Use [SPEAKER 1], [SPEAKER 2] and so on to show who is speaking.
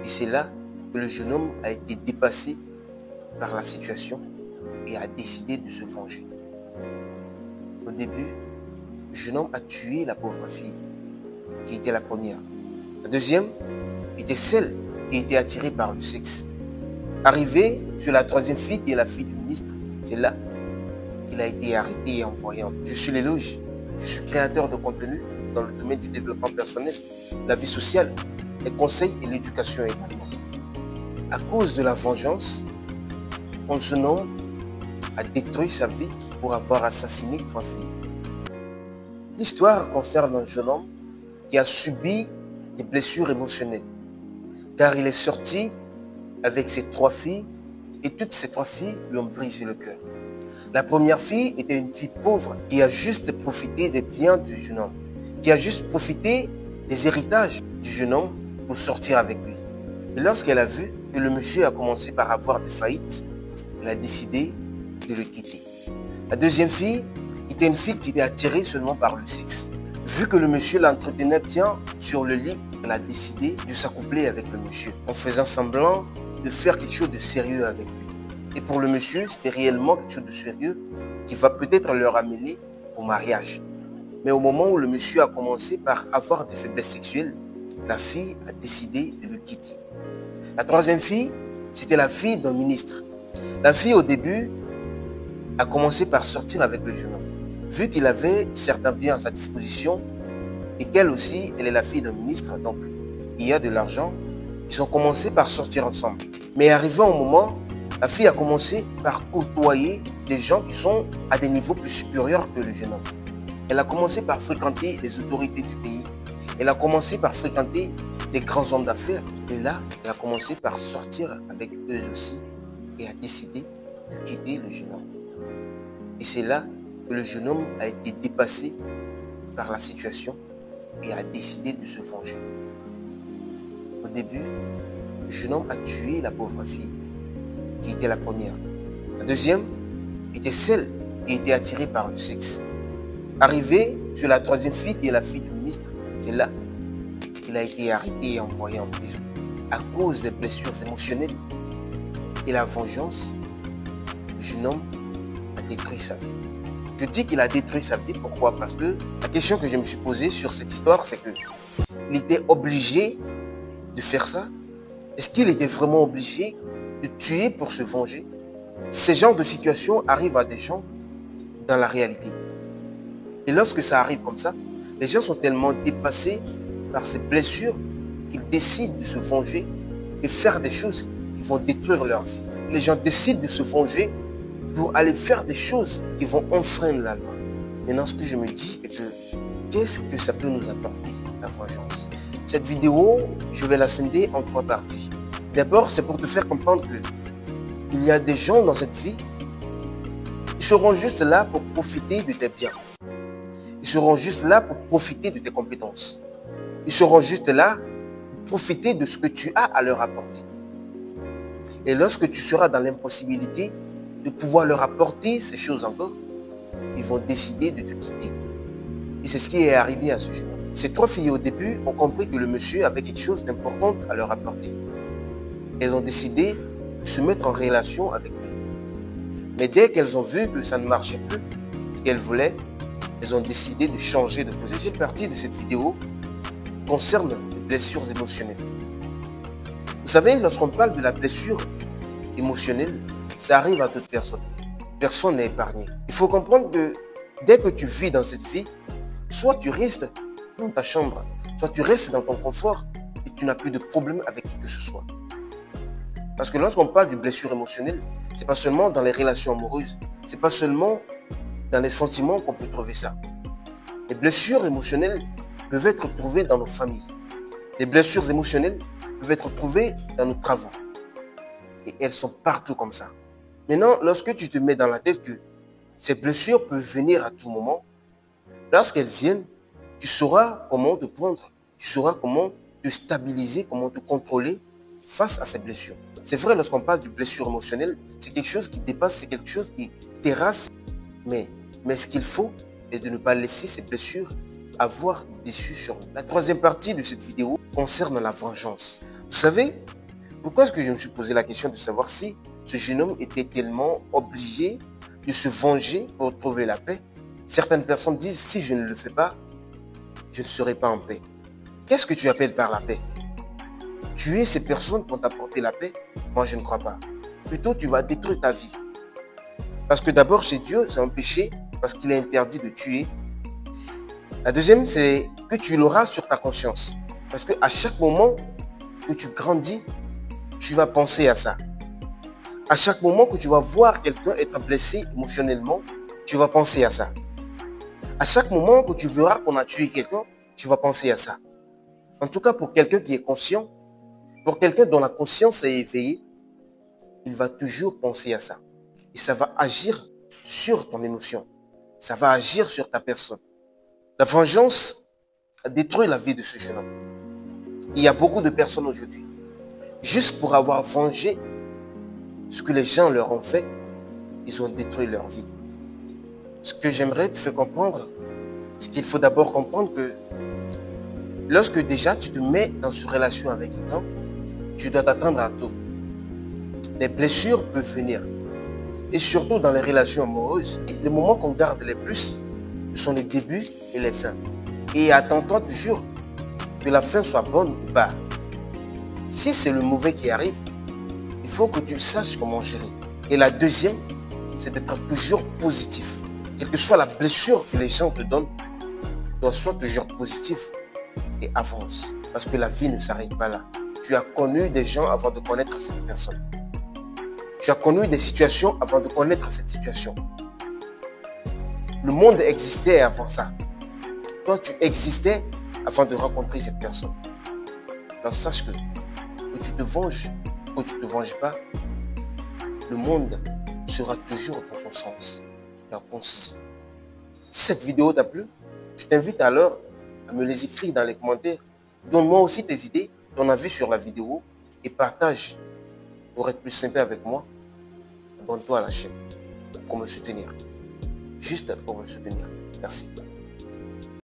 [SPEAKER 1] Et c'est là que le jeune homme a été dépassé par la situation et a décidé de se venger. Au début, le jeune homme a tué la pauvre fille, qui était la première. La deuxième était celle qui était attirée par le sexe. Arrivé sur la troisième fille, qui est la fille du ministre, c'est là qu'il a été arrêté et envoyé en prison. Je suis l'éloge, je suis créateur de contenu dans le domaine du développement personnel, la vie sociale, les conseils et l'éducation également. À cause de la vengeance, un jeune homme a détruit sa vie pour avoir assassiné 3 filles. L'histoire concerne un jeune homme qui a subi des blessures émotionnelles, car il est sorti avec ses 3 filles et toutes ces 3 filles lui ont brisé le cœur. La première fille était une fille pauvre qui a juste profité des biens du jeune homme, qui a juste profité des héritages du jeune homme pour sortir avec lui. Et lorsqu'elle a vu que le monsieur a commencé par avoir des faillites, elle a décidé de le quitter. La deuxième fille était une fille qui était attirée seulement par le sexe. Vu que le monsieur l'entretenait bien sur le lit, elle a décidé de s'accoupler avec le monsieur en faisant semblant de faire quelque chose de sérieux avec lui. Et pour le monsieur, c'était réellement quelque chose de sérieux qui va peut-être leur amener au mariage. Mais au moment où le monsieur a commencé par avoir des faiblesses sexuelles, la fille a décidé de le quitter. La troisième fille, c'était la fille d'un ministre. La fille, au début, a commencé par sortir avec le jeune homme. Vu qu'il avait certains biens à sa disposition et qu'elle aussi, elle est la fille d'un ministre, donc il y a de l'argent, ils ont commencé par sortir ensemble. Mais arrivé au moment, la fille a commencé par côtoyer des gens qui sont à des niveaux plus supérieurs que le jeune homme. Elle a commencé par fréquenter les autorités du pays. Elle a commencé par fréquenter des grands hommes d'affaires. Et là, elle a commencé par sortir avec eux aussi et a décidé de quitter le jeune homme. Et c'est là que le jeune homme a été dépassé par la situation et a décidé de se venger. Au début, le jeune homme a tué la pauvre fille, qui était la première. La deuxième était celle qui était attirée par le sexe. Arrivé sur la troisième fille, qui est la fille du ministre, c'est là qu'il a été arrêté et envoyé en prison. À cause des blessures émotionnelles et la vengeance, le jeune homme a détruit sa vie. Je dis qu'il a détruit sa vie, pourquoi? Parce que la question que je me suis posée sur cette histoire, c'est qu'il était obligé de faire ça. Est-ce qu'il était vraiment obligé de tuer pour se venger? Ces genres de situations arrivent à des gens dans la réalité. Et lorsque ça arrive comme ça, les gens sont tellement dépassés par ces blessures qu'ils décident de se venger et faire des choses qui vont détruire leur vie. Les gens décident de se venger pour aller faire des choses qui vont enfreindre la loi. Maintenant, ce que je me dis est que qu'est-ce que ça peut nous apporter, la vengeance? Cette vidéo, je vais la scinder en 3 parties. D'abord, c'est pour te faire comprendre que il y a des gens dans cette vie qui seront juste là pour profiter de tes biens. Ils seront juste là pour profiter de tes compétences. Ils seront juste là pour profiter de ce que tu as à leur apporter. Et lorsque tu seras dans l'impossibilité de pouvoir leur apporter ces choses encore, ils vont décider de te quitter. Et c'est ce qui est arrivé à ce jeune homme. Ces 3 filles au début ont compris que le monsieur avait quelque chose d'important à leur apporter. Elles ont décidé de se mettre en relation avec lui. Mais dès qu'elles ont vu que ça ne marchait plus, ce qu'elles voulaient, elles ont décidé de changer de position. Cette partie de cette vidéo concerne les blessures émotionnelles. Vous savez, lorsqu'on parle de la blessure émotionnelle, ça arrive à toute personne. Personne n'est épargné. Il faut comprendre que dès que tu vis dans cette vie, soit tu restes dans ta chambre, soit tu restes dans ton confort et tu n'as plus de problème avec qui que ce soit. Parce que lorsqu'on parle de blessure émotionnelle, ce n'est pas seulement dans les relations amoureuses, ce n'est pas seulement dans les sentiments qu'on peut trouver ça. Les blessures émotionnelles peuvent être trouvées dans nos familles. Les blessures émotionnelles peuvent être trouvées dans nos travaux. Et elles sont partout comme ça. Maintenant, lorsque tu te mets dans la tête que ces blessures peuvent venir à tout moment, lorsqu'elles viennent, tu sauras comment te prendre, tu sauras comment te stabiliser, comment te contrôler face à ces blessures. C'est vrai, lorsqu'on parle de blessure émotionnelle, c'est quelque chose qui dépasse, c'est quelque chose qui terrasse. Mais ce qu'il faut est de ne pas laisser ces blessures avoir des dessus sur nous. La troisième partie de cette vidéo concerne la vengeance. Vous savez, Pourquoi est-ce que je me suis posé la question de savoir si ce jeune homme était tellement obligé de se venger pour trouver la paix? Certaines personnes disent, si je ne le fais pas, je ne serai pas en paix. Qu'est-ce que tu appelles par la paix? Tuer ces personnes vont t'apporter la paix? Moi, je ne crois pas. Plutôt, tu vas détruire ta vie. Parce que d'abord, chez Dieu, c'est un péché, parce qu'il est interdit de tuer. La deuxième, c'est que tu l'auras sur ta conscience. Parce qu'à chaque moment que tu grandis, tu vas penser à ça. À chaque moment que tu vas voir quelqu'un être blessé émotionnellement, tu vas penser à ça. À chaque moment que tu verras qu'on a tué quelqu'un, tu vas penser à ça. En tout cas, pour quelqu'un qui est conscient, pour quelqu'un dont la conscience est éveillée, il va toujours penser à ça. Et ça va agir sur ton émotion. Ça va agir sur ta personne. La vengeance a détruit la vie de ce jeune homme. Il y a beaucoup de personnes aujourd'hui, juste pour avoir vengé ce que les gens leur ont fait, ils ont détruit leur vie. Ce que j'aimerais te faire comprendre, c'est qu'il faut d'abord comprendre que lorsque déjà tu te mets dans une relation avec quelqu'un, tu dois t'attendre à tout. Les blessures peuvent venir. Et surtout dans les relations amoureuses, les moments qu'on garde les plus, ce sont les débuts et les fins. Et attends-toi toujours que la fin soit bonne ou pas. Si c'est le mauvais qui arrive, il faut que tu saches comment gérer. Et la deuxième, c'est d'être toujours positif. Quelle que soit la blessure que les gens te donnent, sois toujours positif et avance. Parce que la vie ne s'arrête pas là. Tu as connu des gens avant de connaître cette personne. Tu as connu des situations avant de connaître cette situation. Le monde existait avant ça. Toi, tu existais avant de rencontrer cette personne. Alors sache que tu te venges ou tu ne te venges pas, le monde sera toujours dans son sens. Alors pense-y. Si cette vidéo t'a plu, je t'invite alors à me les écrire dans les commentaires. Donne-moi aussi tes idées, ton avis sur la vidéo et partage pour être plus sympa avec moi. Abonne-toi à la chaîne pour me soutenir. Juste pour me soutenir. Merci.